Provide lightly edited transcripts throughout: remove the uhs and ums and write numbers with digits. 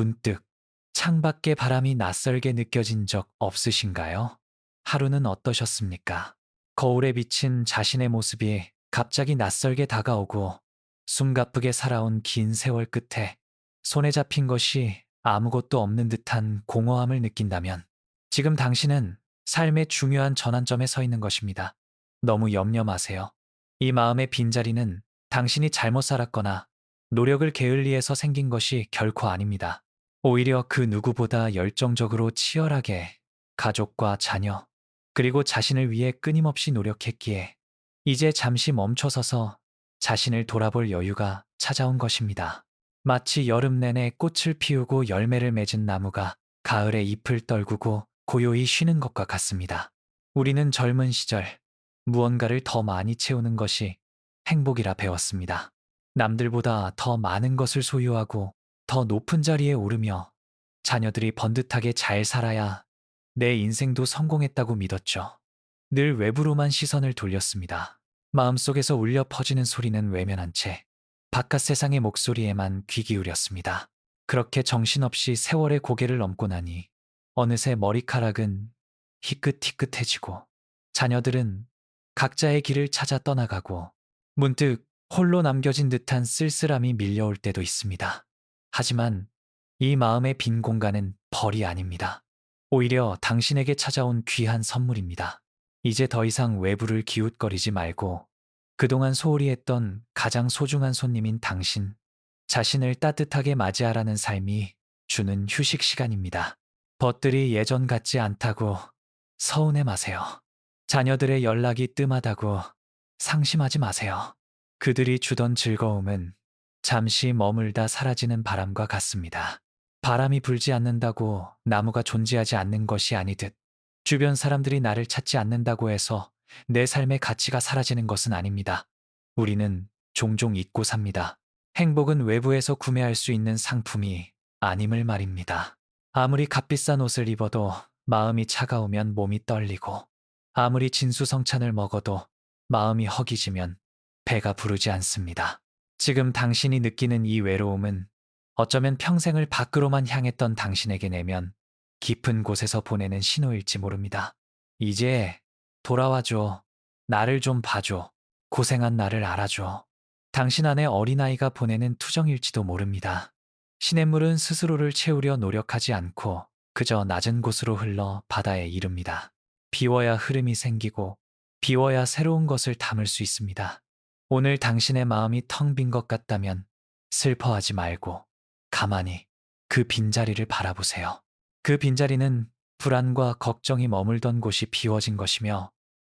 문득 창밖의 바람이 낯설게 느껴진 적 없으신가요? 하루는 어떠셨습니까? 거울에 비친 자신의 모습이 갑자기 낯설게 다가오고 숨가쁘게 살아온 긴 세월 끝에 손에 잡힌 것이 아무것도 없는 듯한 공허함을 느낀다면 지금 당신은 삶의 중요한 전환점에 서 있는 것입니다. 너무 염려 마세요. 이 마음의 빈자리는 당신이 잘못 살았거나 노력을 게을리해서 생긴 것이 결코 아닙니다. 오히려 그 누구보다 열정적으로 치열하게 가족과 자녀, 그리고 자신을 위해 끊임없이 노력했기에 이제 잠시 멈춰서서 자신을 돌아볼 여유가 찾아온 것입니다. 마치 여름 내내 꽃을 피우고 열매를 맺은 나무가 가을에 잎을 떨구고 고요히 쉬는 것과 같습니다. 우리는 젊은 시절 무언가를 더 많이 채우는 것이 행복이라 배웠습니다. 남들보다 더 많은 것을 소유하고 더 높은 자리에 오르며 자녀들이 번듯하게 잘 살아야 내 인생도 성공했다고 믿었죠. 늘 외부로만 시선을 돌렸습니다. 마음속에서 울려 퍼지는 소리는 외면한 채 바깥 세상의 목소리에만 귀 기울였습니다. 그렇게 정신없이 세월의 고개를 넘고 나니 어느새 머리카락은 희끗희끗해지고 자녀들은 각자의 길을 찾아 떠나가고 문득 홀로 남겨진 듯한 쓸쓸함이 밀려올 때도 있습니다. 하지만 이 마음의 빈 공간은 벌이 아닙니다. 오히려 당신에게 찾아온 귀한 선물입니다. 이제 더 이상 외부를 기웃거리지 말고 그동안 소홀히 했던 가장 소중한 손님인 당신 자신을 따뜻하게 맞이하라는 삶이 주는 휴식 시간입니다. 벗들이 예전 같지 않다고 서운해 마세요. 자녀들의 연락이 뜸하다고 상심하지 마세요. 그들이 주던 즐거움은 잠시 머물다 사라지는 바람과 같습니다. 바람이 불지 않는다고 나무가 존재하지 않는 것이 아니듯 주변 사람들이 나를 찾지 않는다고 해서 내 삶의 가치가 사라지는 것은 아닙니다. 우리는 종종 잊고 삽니다. 행복은 외부에서 구매할 수 있는 상품이 아님을 말입니다. 아무리 값비싼 옷을 입어도 마음이 차가우면 몸이 떨리고 아무리 진수성찬을 먹어도 마음이 허기지면 배가 부르지 않습니다. 지금 당신이 느끼는 이 외로움은 어쩌면 평생을 밖으로만 향했던 당신에게 내면 깊은 곳에서 보내는 신호일지 모릅니다. 이제 돌아와줘. 나를 좀 봐줘. 고생한 나를 알아줘. 당신 안에 어린아이가 보내는 투정일지도 모릅니다. 시냇물은 스스로를 채우려 노력하지 않고 그저 낮은 곳으로 흘러 바다에 이릅니다. 비워야 흐름이 생기고 비워야 새로운 것을 담을 수 있습니다. 오늘 당신의 마음이 텅 빈 것 같다면 슬퍼하지 말고 가만히 그 빈자리를 바라보세요. 그 빈자리는 불안과 걱정이 머물던 곳이 비워진 것이며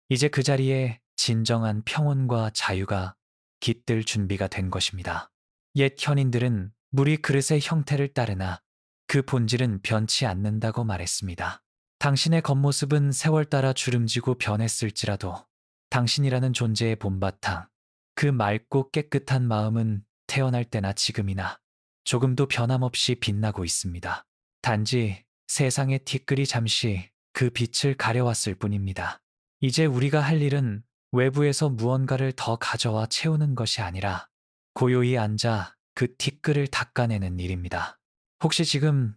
이제 그 자리에 진정한 평온과 자유가 깃들 준비가 된 것입니다. 옛 현인들은 물이 그릇의 형태를 따르나 그 본질은 변치 않는다고 말했습니다. 당신의 겉모습은 세월 따라 주름지고 변했을지라도 당신이라는 존재의 본바탕, 그 맑고 깨끗한 마음은 태어날 때나 지금이나 조금도 변함없이 빛나고 있습니다. 단지 세상의 티끌이 잠시 그 빛을 가려왔을 뿐입니다. 이제 우리가 할 일은 외부에서 무언가를 더 가져와 채우는 것이 아니라 고요히 앉아 그 티끌을 닦아내는 일입니다. 혹시 지금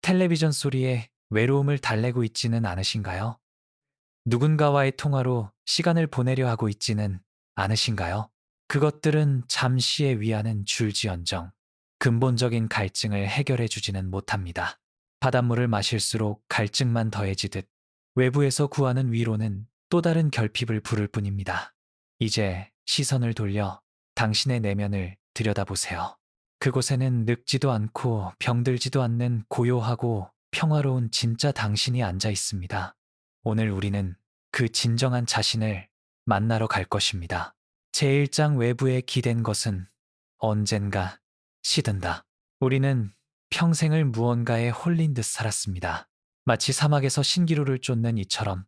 텔레비전 소리에 외로움을 달래고 있지는 않으신가요? 누군가와의 통화로 시간을 보내려 하고 있지는 않으신가요? 그것들은 잠시의 위안은 줄지언정 근본적인 갈증을 해결해 주지는 못합니다. 바닷물을 마실수록 갈증만 더해지듯 외부에서 구하는 위로는 또 다른 결핍을 부를 뿐입니다. 이제 시선을 돌려 당신의 내면을 들여다보세요. 그곳에는 늙지도 않고 병들지도 않는 고요하고 평화로운 진짜 당신이 앉아 있습니다. 오늘 우리는 그 진정한 자신을 만나러 갈 것입니다. 제1장 외부에 기댄 것은 언젠가 시든다. 우리는 평생을 무언가에 홀린 듯 살았습니다. 마치 사막에서 신기루를 쫓는 이처럼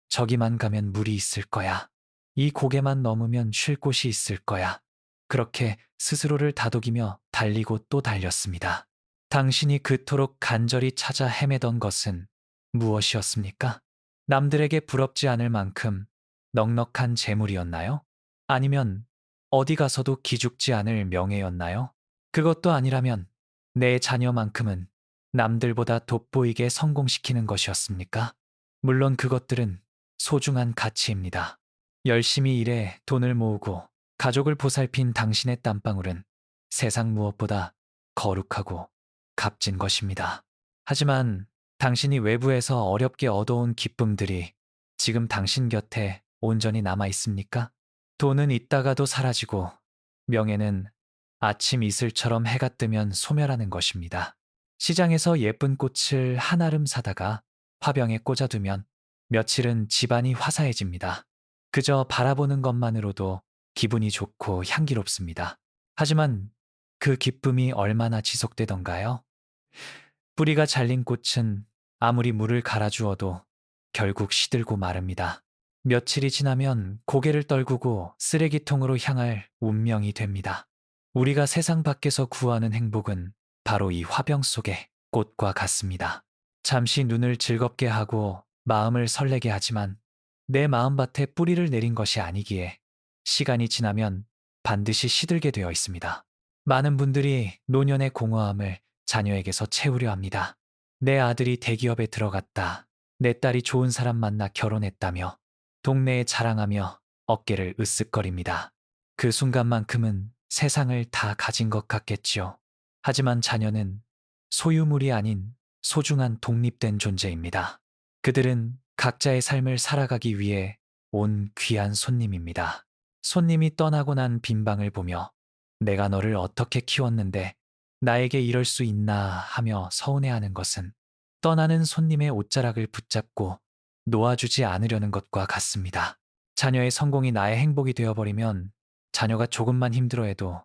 저기만 가면 물이 있을 거야. 이 고개만 넘으면 쉴 곳이 있을 거야. 그렇게 스스로를 다독이며 달리고 또 달렸습니다. 당신이 그토록 간절히 찾아 헤매던 것은 무엇이었습니까? 남들에게 부럽지 않을 만큼 넉넉한 재물이었나요? 아니면 어디 가서도 기죽지 않을 명예였나요? 그것도 아니라면 내 자녀만큼은 남들보다 돋보이게 성공시키는 것이었습니까? 물론 그것들은 소중한 가치입니다. 열심히 일해 돈을 모으고 가족을 보살핀 당신의 땀방울은 세상 무엇보다 거룩하고 값진 것입니다. 하지만 당신이 외부에서 어렵게 얻어온 기쁨들이 지금 당신 곁에 온전히 남아 있습니까? 돈은 있다가도 사라지고 명예는 아침 이슬처럼 해가 뜨면 소멸하는 것입니다. 시장에서 예쁜 꽃을 한 알음 사다가 화병에 꽂아두면 며칠은 집안이 화사해집니다. 그저 바라보는 것만으로도 기분이 좋고 향기롭습니다. 하지만 그 기쁨이 얼마나 지속되던가요? 뿌리가 잘린 꽃은 아무리 물을 갈아주어도 결국 시들고 마릅니다. 며칠이 지나면 고개를 떨구고 쓰레기통으로 향할 운명이 됩니다. 우리가 세상 밖에서 구하는 행복은 바로 이 화병 속의 꽃과 같습니다. 잠시 눈을 즐겁게 하고 마음을 설레게 하지만 내 마음밭에 뿌리를 내린 것이 아니기에 시간이 지나면 반드시 시들게 되어 있습니다. 많은 분들이 노년의 공허함을 자녀에게서 채우려 합니다. 내 아들이 대기업에 들어갔다. 내 딸이 좋은 사람 만나 결혼했다며 동네에 자랑하며 어깨를 으쓱거립니다. 그 순간만큼은 세상을 다 가진 것 같겠지요. 하지만 자녀는 소유물이 아닌 소중한 독립된 존재입니다. 그들은 각자의 삶을 살아가기 위해 온 귀한 손님입니다. 손님이 떠나고 난 빈방을 보며 내가 너를 어떻게 키웠는데 나에게 이럴 수 있나 하며 서운해하는 것은 떠나는 손님의 옷자락을 붙잡고 놓아주지 않으려는 것과 같습니다. 자녀의 성공이 나의 행복이 되어버리면 자녀가 조금만 힘들어해도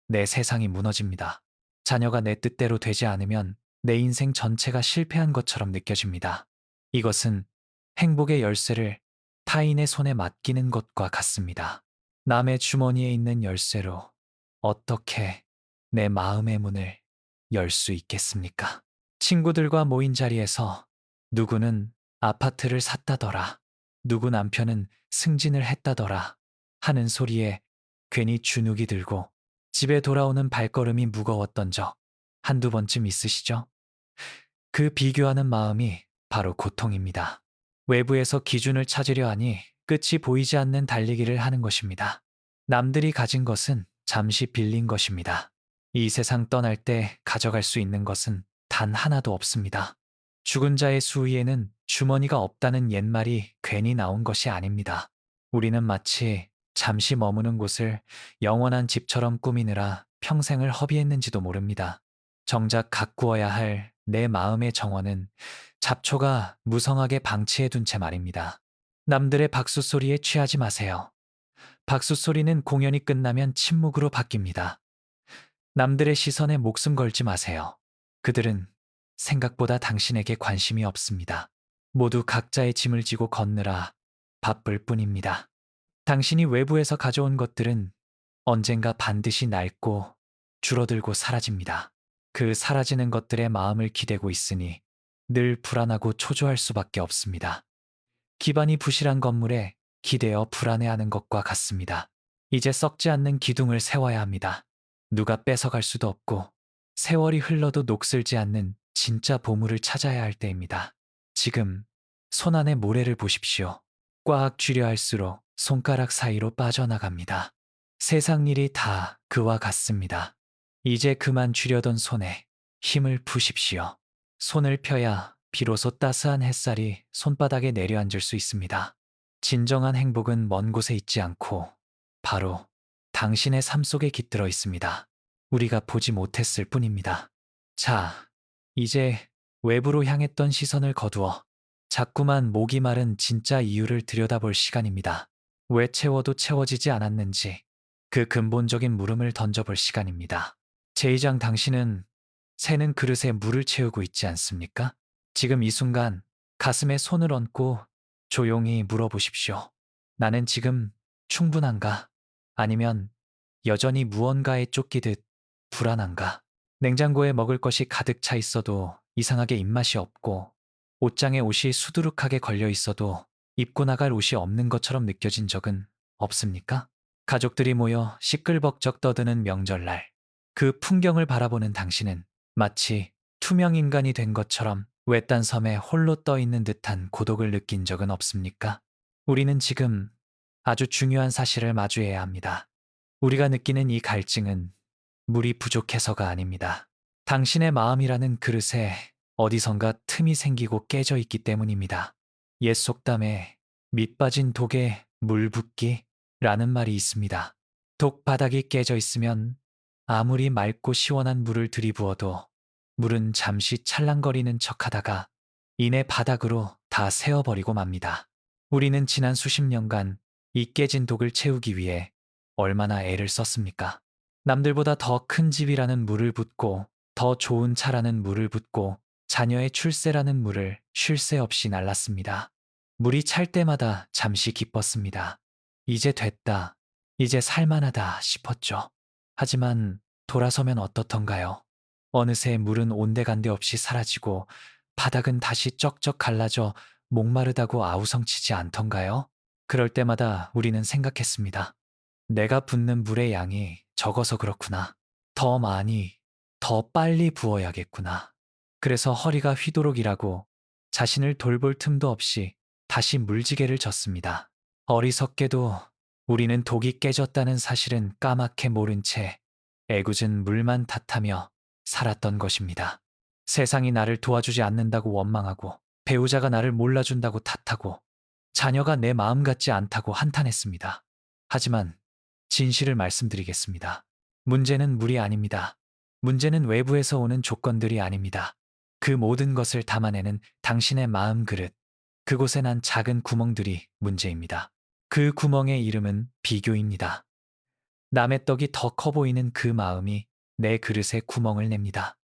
내 세상이 무너집니다. 자녀가 내 뜻대로 되지 않으면 내 인생 전체가 실패한 것처럼 느껴집니다. 이것은 행복의 열쇠를 타인의 손에 맡기는 것과 같습니다. 남의 주머니에 있는 열쇠로 어떻게 내 마음의 문을 열 수 있겠습니까? 친구들과 모인 자리에서 누구는 아파트를 샀다더라, 누구 남편은 승진을 했다더라 하는 소리에 괜히 주눅이 들고 집에 돌아오는 발걸음이 무거웠던 적 한두 번쯤 있으시죠? 그 비교하는 마음이 바로 고통입니다. 외부에서 기준을 찾으려 하니 끝이 보이지 않는 달리기를 하는 것입니다. 남들이 가진 것은 잠시 빌린 것입니다. 이 세상 떠날 때 가져갈 수 있는 것은 단 하나도 없습니다. 죽은 자의 수위에는 주머니가 없다는 옛말이 괜히 나온 것이 아닙니다. 우리는 마치 잠시 머무는 곳을 영원한 집처럼 꾸미느라 평생을 허비했는지도 모릅니다. 정작 가꾸어야 할 내 마음의 정원은 잡초가 무성하게 방치해둔 채 말입니다. 남들의 박수 소리에 취하지 마세요. 박수 소리는 공연이 끝나면 침묵으로 바뀝니다. 남들의 시선에 목숨 걸지 마세요. 그들은 생각보다 당신에게 관심이 없습니다. 모두 각자의 짐을 지고 걷느라 바쁠 뿐입니다. 당신이 외부에서 가져온 것들은 언젠가 반드시 낡고 줄어들고 사라집니다. 그 사라지는 것들의 마음을 기대고 있으니 늘 불안하고 초조할 수밖에 없습니다. 기반이 부실한 건물에 기대어 불안해하는 것과 같습니다. 이제 썩지 않는 기둥을 세워야 합니다. 누가 뺏어갈 수도 없고 세월이 흘러도 녹슬지 않는 진짜 보물을 찾아야 할 때입니다. 지금 손 안의 모래를 보십시오. 꽉 쥐려 할수록 손가락 사이로 빠져나갑니다. 세상 일이 다 그와 같습니다. 이제 그만 쥐려던 손에 힘을 푸십시오. 손을 펴야 비로소 따스한 햇살이 손바닥에 내려앉을 수 있습니다. 진정한 행복은 먼 곳에 있지 않고 바로 당신의 삶 속에 깃들어 있습니다. 우리가 보지 못했을 뿐입니다. 자, 이제 외부로 향했던 시선을 거두어 자꾸만 목이 마른 진짜 이유를 들여다볼 시간입니다. 왜 채워도 채워지지 않았는지 그 근본적인 물음을 던져볼 시간입니다. 제2장 당신은 새는 그릇에 물을 채우고 있지 않습니까? 지금 이 순간 가슴에 손을 얹고 조용히 물어보십시오. 나는 지금 충분한가? 아니면 여전히 무언가에 쫓기듯 불안한가? 냉장고에 먹을 것이 가득 차 있어도 이상하게 입맛이 없고 옷장에 옷이 수두룩하게 걸려 있어도 입고 나갈 옷이 없는 것처럼 느껴진 적은 없습니까? 가족들이 모여 시끌벅적 떠드는 명절날 그 풍경을 바라보는 당신은 마치 투명 인간이 된 것처럼 외딴 섬에 홀로 떠 있는 듯한 고독을 느낀 적은 없습니까? 우리는 지금 아주 중요한 사실을 마주해야 합니다. 우리가 느끼는 이 갈증은 물이 부족해서가 아닙니다. 당신의 마음이라는 그릇에 어디선가 틈이 생기고 깨져 있기 때문입니다. 옛 속담에 밑 빠진 독에 물 붓기라는 말이 있습니다. 독 바닥이 깨져 있으면 아무리 맑고 시원한 물을 들이부어도 물은 잠시 찰랑거리는 척하다가 이내 바닥으로 다 새어버리고 맙니다. 우리는 지난 수십 년간 이 깨진 독을 채우기 위해 얼마나 애를 썼습니까? 남들보다 더 큰 집이라는 물을 붓고 더 좋은 차라는 물을 붓고 자녀의 출세라는 물을 쉴 새 없이 날랐습니다. 물이 찰 때마다 잠시 기뻤습니다. 이제 됐다. 이제 살만하다 싶었죠. 하지만 돌아서면 어떻던가요? 어느새 물은 온데간데 없이 사라지고 바닥은 다시 쩍쩍 갈라져 목마르다고 아우성치지 않던가요? 그럴 때마다 우리는 생각했습니다. 내가 붓는 물의 양이 적어서 그렇구나. 더 많이, 더 빨리 부어야겠구나. 그래서 허리가 휘도록 일하고 자신을 돌볼 틈도 없이 다시 물지개를 졌습니다. 어리석게도 우리는 독이 깨졌다는 사실은 까맣게 모른 채 애꿎은 물만 탓하며 살았던 것입니다. 세상이 나를 도와주지 않는다고 원망하고 배우자가 나를 몰라준다고 탓하고 자녀가 내 마음 같지 않다고 한탄했습니다. 하지만 진실을 말씀드리겠습니다. 문제는 물이 아닙니다. 문제는 외부에서 오는 조건들이 아닙니다. 그 모든 것을 담아내는 당신의 마음 그릇, 그곳에 난 작은 구멍들이 문제입니다. 그 구멍의 이름은 비교입니다. 남의 떡이 더 커 보이는 그 마음이 내 그릇에 구멍을 냅니다.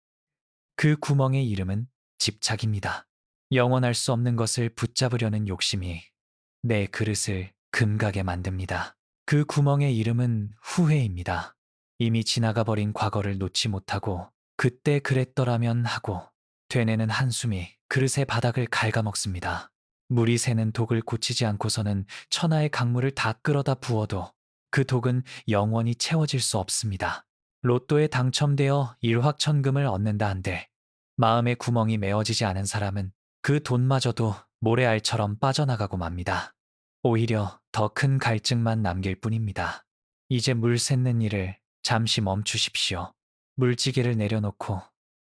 그 구멍의 이름은 집착입니다. 영원할 수 없는 것을 붙잡으려는 욕심이 내 그릇을 금가게 만듭니다. 그 구멍의 이름은 후회입니다. 이미 지나가 버린 과거를 놓지 못하고 그때 그랬더라면 하고 되뇌는 한숨이 그릇의 바닥을 갉아먹습니다. 물이 새는 독을 고치지 않고서는 천하의 강물을 다 끌어다 부어도 그 독은 영원히 채워질 수 없습니다. 로또에 당첨되어 일확천금을 얻는다 한들 마음의 구멍이 메워지지 않은 사람은 그 돈마저도 모래알처럼 빠져나가고 맙니다. 오히려 더 큰 갈증만 남길 뿐입니다. 이제 물 샜는 일을 잠시 멈추십시오. 물지개를 내려놓고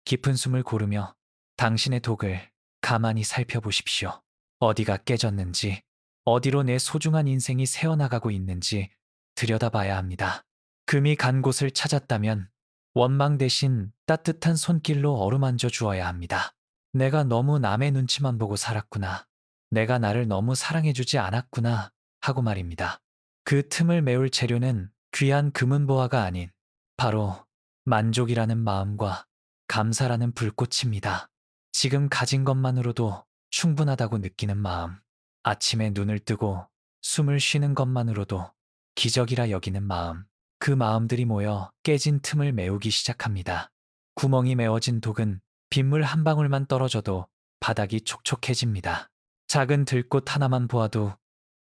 깊은 숨을 고르며 당신의 독을 가만히 살펴보십시오. 어디가 깨졌는지, 어디로 내 소중한 인생이 새어나가고 있는지 들여다봐야 합니다. 금이 간 곳을 찾았다면 원망 대신 따뜻한 손길로 어루만져 주어야 합니다. 내가 너무 남의 눈치만 보고 살았구나. 내가 나를 너무 사랑해주지 않았구나 하고 말입니다. 그 틈을 메울 재료는 귀한 금은보화가 아닌 바로 만족이라는 마음과 감사라는 불꽃입니다. 지금 가진 것만으로도 충분하다고 느끼는 마음, 아침에 눈을 뜨고 숨을 쉬는 것만으로도 기적이라 여기는 마음, 그 마음들이 모여 깨진 틈을 메우기 시작합니다. 구멍이 메워진 독은 빗물 한 방울만 떨어져도 바닥이 촉촉해집니다. 작은 들꽃 하나만 보아도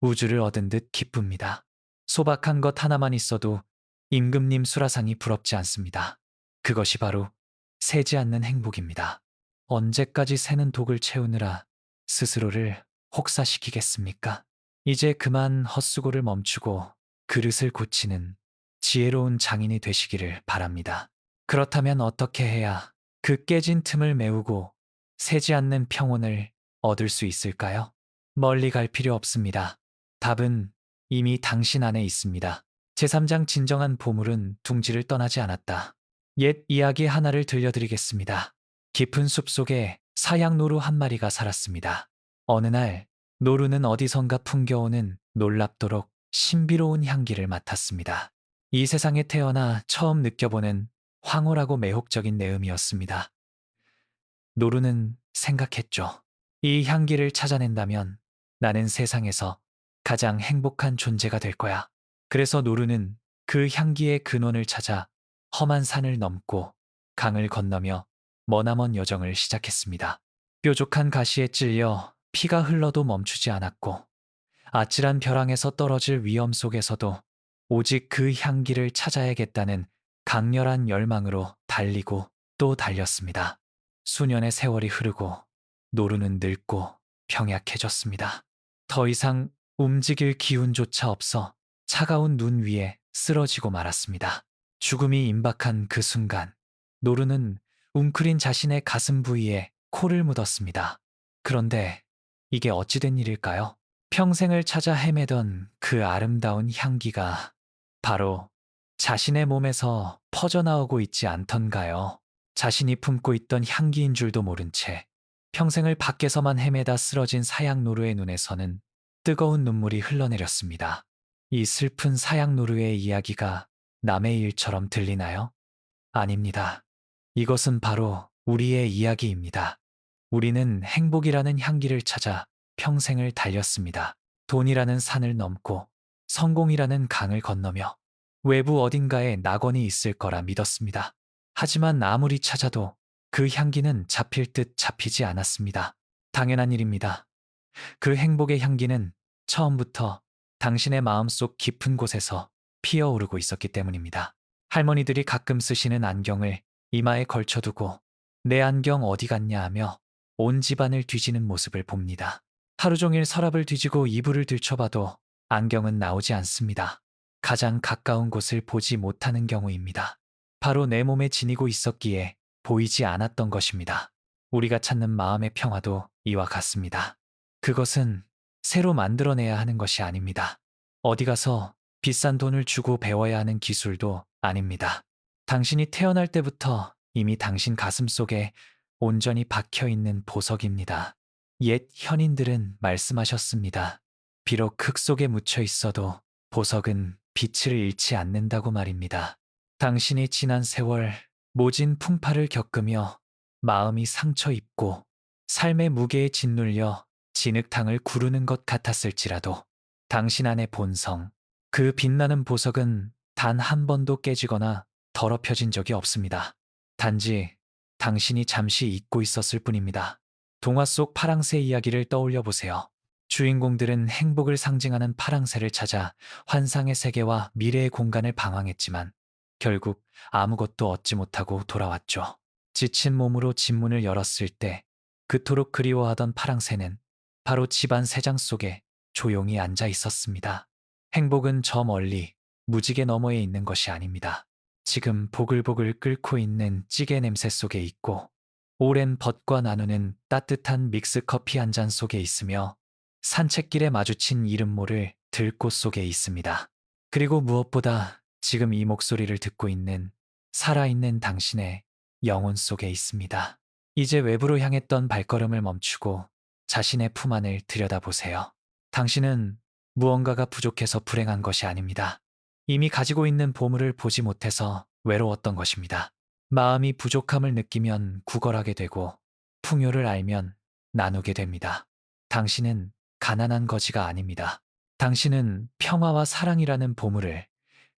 우주를 얻은 듯 기쁩니다. 소박한 것 하나만 있어도 임금님 수라상이 부럽지 않습니다. 그것이 바로 새지 않는 행복입니다. 언제까지 새는 독을 채우느라 스스로를 혹사시키겠습니까? 이제 그만 헛수고를 멈추고 그릇을 고치는 지혜로운 장인이 되시기를 바랍니다. 그렇다면 어떻게 해야 그 깨진 틈을 메우고 새지 않는 평온을 얻을 수 있을까요? 멀리 갈 필요 없습니다. 답은 이미 당신 안에 있습니다. 제3장 진정한 보물은 둥지를 떠나지 않았다. 옛 이야기 하나를 들려드리겠습니다. 깊은 숲속에 사양 노루 한 마리가 살았습니다. 어느 날 노루는 어디선가 풍겨오는 놀랍도록 신비로운 향기를 맡았습니다. 이 세상에 태어나 처음 느껴보는 황홀하고 매혹적인 내음이었습니다. 노루는 생각했죠. 이 향기를 찾아낸다면 나는 세상에서 가장 행복한 존재가 될 거야. 그래서 노루는 그 향기의 근원을 찾아 험한 산을 넘고 강을 건너며 머나먼 여정을 시작했습니다. 뾰족한 가시에 찔려 피가 흘러도 멈추지 않았고 아찔한 벼랑에서 떨어질 위험 속에서도 오직 그 향기를 찾아야겠다는 강렬한 열망으로 달리고 또 달렸습니다. 수년의 세월이 흐르고 노루는 늙고 병약해졌습니다. 더 이상 움직일 기운조차 없어 차가운 눈 위에 쓰러지고 말았습니다. 죽음이 임박한 그 순간, 노루는 웅크린 자신의 가슴 부위에 코를 묻었습니다. 그런데 이게 어찌된 일일까요? 평생을 찾아 헤매던 그 아름다운 향기가 바로 자신의 몸에서 퍼져나오고 있지 않던가요? 자신이 품고 있던 향기인 줄도 모른 채 평생을 밖에서만 헤매다 쓰러진 사양노루의 눈에서는 뜨거운 눈물이 흘러내렸습니다. 이 슬픈 사양노루의 이야기가 남의 일처럼 들리나요? 아닙니다. 이것은 바로 우리의 이야기입니다. 우리는 행복이라는 향기를 찾아 평생을 달렸습니다. 돈이라는 산을 넘고 성공이라는 강을 건너며 외부 어딘가에 낙원이 있을 거라 믿었습니다. 하지만 아무리 찾아도 그 향기는 잡힐 듯 잡히지 않았습니다. 당연한 일입니다. 그 행복의 향기는 처음부터 당신의 마음속 깊은 곳에서 피어오르고 있었기 때문입니다. 할머니들이 가끔 쓰시는 안경을 이마에 걸쳐두고 내 안경 어디 갔냐 하며 온 집안을 뒤지는 모습을 봅니다. 하루 종일 서랍을 뒤지고 이불을 들춰봐도 안경은 나오지 않습니다. 가장 가까운 곳을 보지 못하는 경우입니다. 바로 내 몸에 지니고 있었기에 보이지 않았던 것입니다. 우리가 찾는 마음의 평화도 이와 같습니다. 그것은 새로 만들어내야 하는 것이 아닙니다. 어디 가서 비싼 돈을 주고 배워야 하는 기술도 아닙니다. 당신이 태어날 때부터 이미 당신 가슴 속에 온전히 박혀 있는 보석입니다. 옛 현인들은 말씀하셨습니다. 비록 흙 속에 묻혀 있어도 보석은 빛을 잃지 않는다고 말입니다. 당신이 지난 세월 모진 풍파를 겪으며 마음이 상처 입고 삶의 무게에 짓눌려 진흙탕을 구르는 것 같았을지라도 당신 안의 본성, 그 빛나는 보석은 단 한 번도 깨지거나 더럽혀진 적이 없습니다. 단지 당신이 잠시 잊고 있었을 뿐입니다. 동화 속 파랑새 이야기를 떠올려 보세요. 주인공들은 행복을 상징하는 파랑새를 찾아 환상의 세계와 미래의 공간을 방황했지만 결국 아무것도 얻지 못하고 돌아왔죠. 지친 몸으로 집문을 열었을 때 그토록 그리워하던 파랑새는 바로 집안 새장 속에 조용히 앉아 있었습니다. 행복은 저 멀리 무지개 너머에 있는 것이 아닙니다. 지금 보글보글 끓고 있는 찌개 냄새 속에 있고 오랜 벗과 나누는 따뜻한 믹스커피 한 잔 속에 있으며 산책길에 마주친 이름 모를 들꽃 속에 있습니다. 그리고 무엇보다 지금 이 목소리를 듣고 있는 살아있는 당신의 영혼 속에 있습니다. 이제 외부로 향했던 발걸음을 멈추고 자신의 품 안을 들여다보세요. 당신은 무언가가 부족해서 불행한 것이 아닙니다. 이미 가지고 있는 보물을 보지 못해서 외로웠던 것입니다. 마음이 부족함을 느끼면 구걸하게 되고 풍요를 알면 나누게 됩니다. 당신은 가난한 거지가 아닙니다. 당신은 평화와 사랑이라는 보물을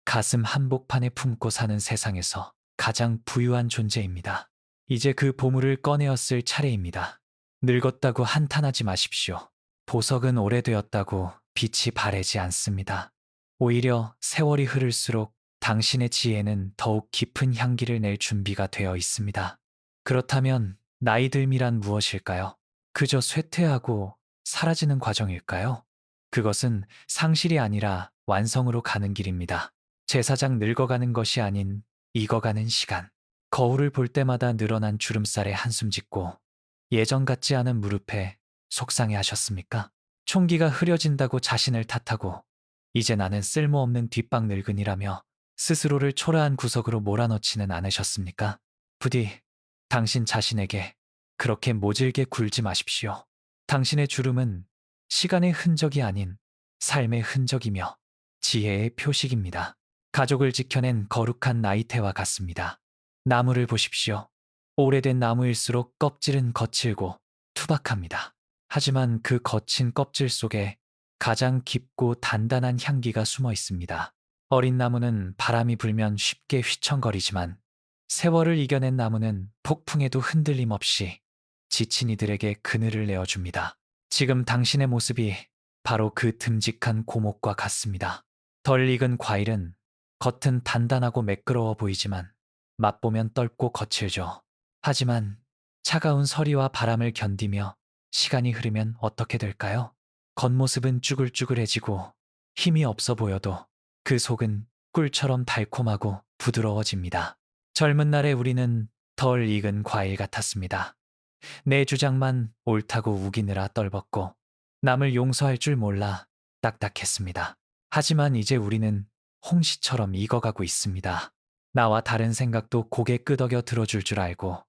가슴 한복판에 품고 사는 세상에서 가장 부유한 존재입니다. 이제 그 보물을 꺼내었을 차례입니다. 늙었다고 한탄하지 마십시오. 보석은 오래되었다고 빛이 바래지 않습니다. 오히려 세월이 흐를수록 당신의 지혜는 더욱 깊은 향기를 낼 준비가 되어 있습니다. 그렇다면 나이 듦이란 무엇일까요? 그저 쇠퇴하고 사라지는 과정일까요? 그것은 상실이 아니라 완성으로 가는 길입니다. 제사장 늙어가는 것이 아닌 익어가는 시간. 거울을 볼 때마다 늘어난 주름살에 한숨 짓고 예전 같지 않은 무릎에 속상해 하셨습니까? 총기가 흐려진다고 자신을 탓하고 이제 나는 쓸모없는 뒷방 늙은이라며 스스로를 초라한 구석으로 몰아넣지는 않으셨습니까? 부디 당신 자신에게 그렇게 모질게 굴지 마십시오. 당신의 주름은 시간의 흔적이 아닌 삶의 흔적이며 지혜의 표식입니다. 가족을 지켜낸 거룩한 나이테와 같습니다. 나무를 보십시오. 오래된 나무일수록 껍질은 거칠고 투박합니다. 하지만 그 거친 껍질 속에 가장 깊고 단단한 향기가 숨어 있습니다. 어린 나무는 바람이 불면 쉽게 휘청거리지만 세월을 이겨낸 나무는 폭풍에도 흔들림 없이 지친 이들에게 그늘을 내어줍니다. 지금 당신의 모습이 바로 그 듬직한 고목과 같습니다. 덜 익은 과일은 겉은 단단하고 매끄러워 보이지만 맛보면 떫고 거칠죠. 하지만 차가운 서리와 바람을 견디며 시간이 흐르면 어떻게 될까요? 겉모습은 쭈글쭈글해지고 힘이 없어 보여도 그 속은 꿀처럼 달콤하고 부드러워집니다. 젊은 날의 우리는 덜 익은 과일 같았습니다. 내 주장만 옳다고 우기느라 떨벗고 남을 용서할 줄 몰라 딱딱했습니다. 하지만 이제 우리는 홍시처럼 익어가고 있습니다. 나와 다른 생각도 고개 끄덕여 들어줄 줄 알고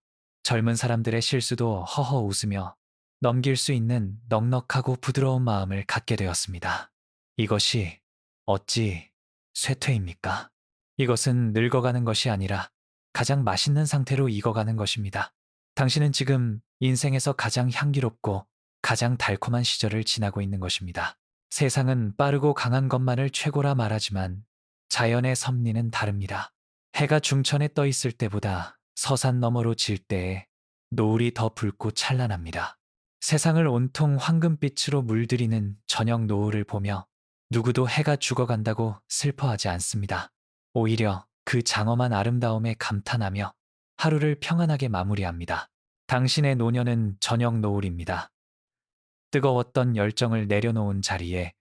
젊은 사람들의 실수도 허허 웃으며 넘길 수 있는 넉넉하고 부드러운 마음을 갖게 되었습니다. 이것이 어찌 쇠퇴입니까? 이것은 늙어가는 것이 아니라 가장 맛있는 상태로 익어가는 것입니다. 당신은 지금 인생에서 가장 향기롭고 가장 달콤한 시절을 지나고 있는 것입니다. 세상은 빠르고 강한 것만을 최고라 말하지만 자연의 섭리는 다릅니다. 해가 중천에 떠 있을 때보다 서산 너머로 질 때에 노을이 더 붉고 찬란합니다. 세상을 온통 황금빛으로 물들이는 저녁 노을을 보며 누구도 해가 죽어간다고 슬퍼하지 않습니다. 오히려 그 장엄한 아름다움에 감탄하며 하루를 평안하게 마무리합니다. 당신의 노년은 저녁 노을입니다. 뜨거웠던 열정을 내려놓은 자리에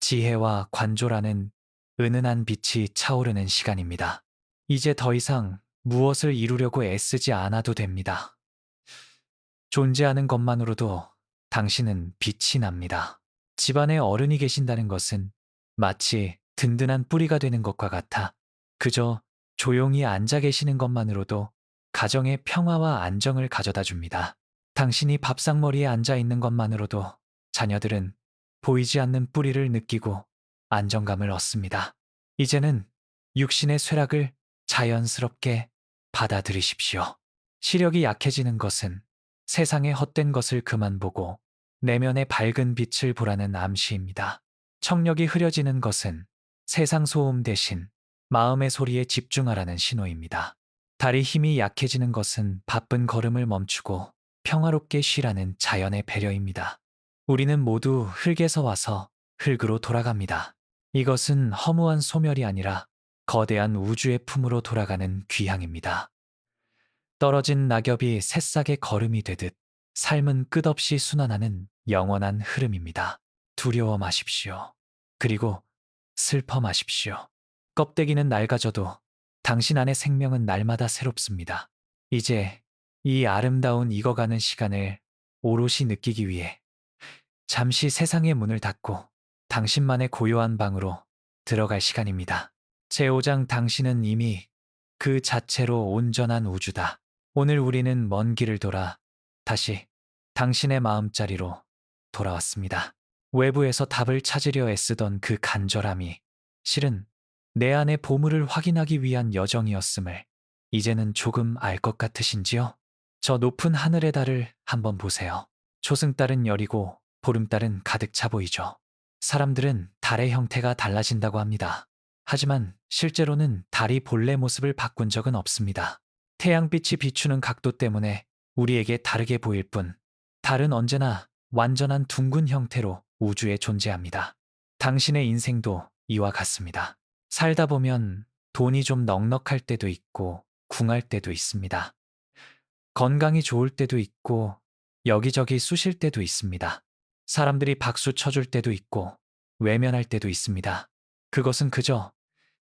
지혜와 관조라는 은은한 빛이 차오르는 시간입니다. 이제 더 이상 무엇을 이루려고 애쓰지 않아도 됩니다. 존재하는 것만으로도 당신은 빛이 납니다. 집안에 어른이 계신다는 것은 마치 든든한 뿌리가 되는 것과 같아 그저 조용히 앉아 계시는 것만으로도 가정의 평화와 안정을 가져다 줍니다. 당신이 밥상머리에 앉아 있는 것만으로도 자녀들은 보이지 않는 뿌리를 느끼고 안정감을 얻습니다. 이제는 육신의 쇠락을 자연스럽게 받아들이십시오. 시력이 약해지는 것은 세상의 헛된 것을 그만 보고 내면의 밝은 빛을 보라는 암시입니다. 청력이 흐려지는 것은 세상 소음 대신 마음의 소리에 집중하라는 신호입니다. 다리 힘이 약해지는 것은 바쁜 걸음을 멈추고 평화롭게 쉬라는 자연의 배려입니다. 우리는 모두 흙에서 와서 흙으로 돌아갑니다. 이것은 허무한 소멸이 아니라 거대한 우주의 품으로 돌아가는 귀향입니다. 떨어진 낙엽이 새싹의 걸음이 되듯 삶은 끝없이 순환하는 영원한 흐름입니다. 두려워 마십시오. 그리고 슬퍼 마십시오. 껍데기는 낡아져도 당신 안의 생명은 날마다 새롭습니다. 이제 이 아름다운 익어가는 시간을 오롯이 느끼기 위해 잠시 세상의 문을 닫고 당신만의 고요한 방으로 들어갈 시간입니다. 제5장 당신은 이미 그 자체로 온전한 우주다. 오늘 우리는 먼 길을 돌아 다시 당신의 마음자리로 돌아왔습니다. 외부에서 답을 찾으려 애쓰던 그 간절함이 실은 내 안의 보물을 확인하기 위한 여정이었음을 이제는 조금 알 것 같으신지요? 저 높은 하늘의 달을 한번 보세요. 초승달은 여리고 보름달은 가득 차 보이죠. 사람들은 달의 형태가 달라진다고 합니다. 하지만 실제로는 달이 본래 모습을 바꾼 적은 없습니다. 태양빛이 비추는 각도 때문에 우리에게 다르게 보일 뿐, 달은 언제나 완전한 둥근 형태로 우주에 존재합니다. 당신의 인생도 이와 같습니다. 살다 보면 돈이 좀 넉넉할 때도 있고 궁할 때도 있습니다. 건강이 좋을 때도 있고 여기저기 쑤실 때도 있습니다. 사람들이 박수 쳐줄 때도 있고 외면할 때도 있습니다. 그것은 그저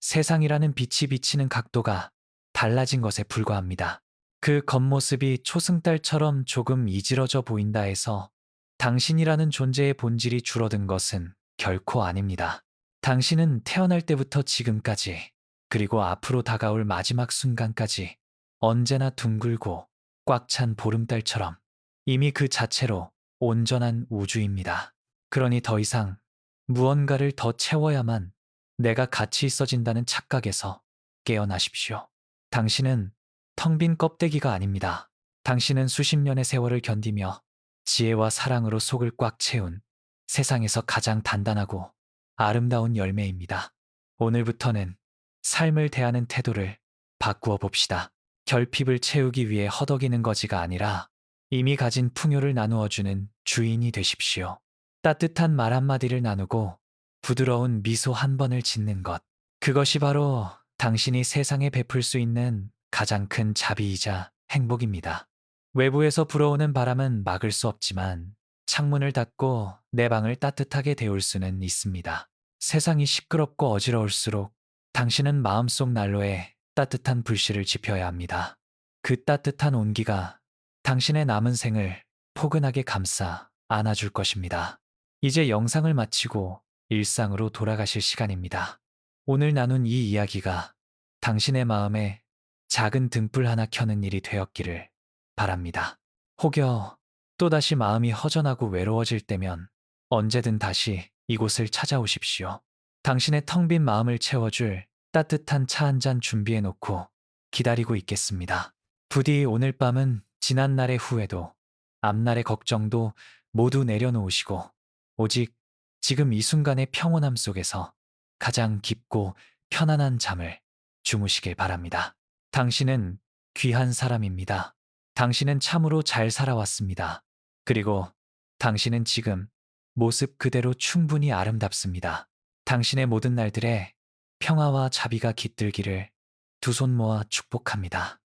세상이라는 빛이 비치는 각도가 달라진 것에 불과합니다. 그 겉모습이 초승달처럼 조금 이지러져 보인다 해서 당신이라는 존재의 본질이 줄어든 것은 결코 아닙니다. 당신은 태어날 때부터 지금까지 그리고 앞으로 다가올 마지막 순간까지 언제나 둥글고 꽉 찬 보름달처럼 이미 그 자체로 온전한 우주입니다. 그러니 더 이상 무언가를 더 채워야만 내가 가치 있어진다는 착각에서 깨어나십시오. 당신은 텅 빈 껍데기가 아닙니다. 당신은 수십 년의 세월을 견디며 지혜와 사랑으로 속을 꽉 채운 세상에서 가장 단단하고 아름다운 열매입니다. 오늘부터는 삶을 대하는 태도를 바꾸어 봅시다. 결핍을 채우기 위해 허덕이는 거지가 아니라 이미 가진 풍요를 나누어주는 주인이 되십시오. 따뜻한 말 한마디를 나누고 부드러운 미소 한 번을 짓는 것. 그것이 바로 당신이 세상에 베풀 수 있는 가장 큰 자비이자 행복입니다. 외부에서 불어오는 바람은 막을 수 없지만 창문을 닫고 내 방을 따뜻하게 데울 수는 있습니다. 세상이 시끄럽고 어지러울수록 당신은 마음속 난로에 따뜻한 불씨를 지펴야 합니다. 그 따뜻한 온기가 당신의 남은 생을 포근하게 감싸 안아줄 것입니다. 이제 영상을 마치고 일상으로 돌아가실 시간입니다. 오늘 나눈 이 이야기가 당신의 마음에 작은 등불 하나 켜는 일이 되었기를 바랍니다. 혹여 또다시 마음이 허전하고 외로워질 때면 언제든 다시 이곳을 찾아오십시오. 당신의 텅 빈 마음을 채워줄 따뜻한 차 한 잔 준비해 놓고 기다리고 있겠습니다. 부디 오늘 밤은 지난날의 후회도, 앞날의 걱정도 모두 내려놓으시고, 오직 지금 이 순간의 평온함 속에서 가장 깊고 편안한 잠을 주무시길 바랍니다. 당신은 귀한 사람입니다. 당신은 참으로 잘 살아왔습니다. 그리고 당신은 지금 모습 그대로 충분히 아름답습니다. 당신의 모든 날들에 평화와 자비가 깃들기를 두 손 모아 축복합니다.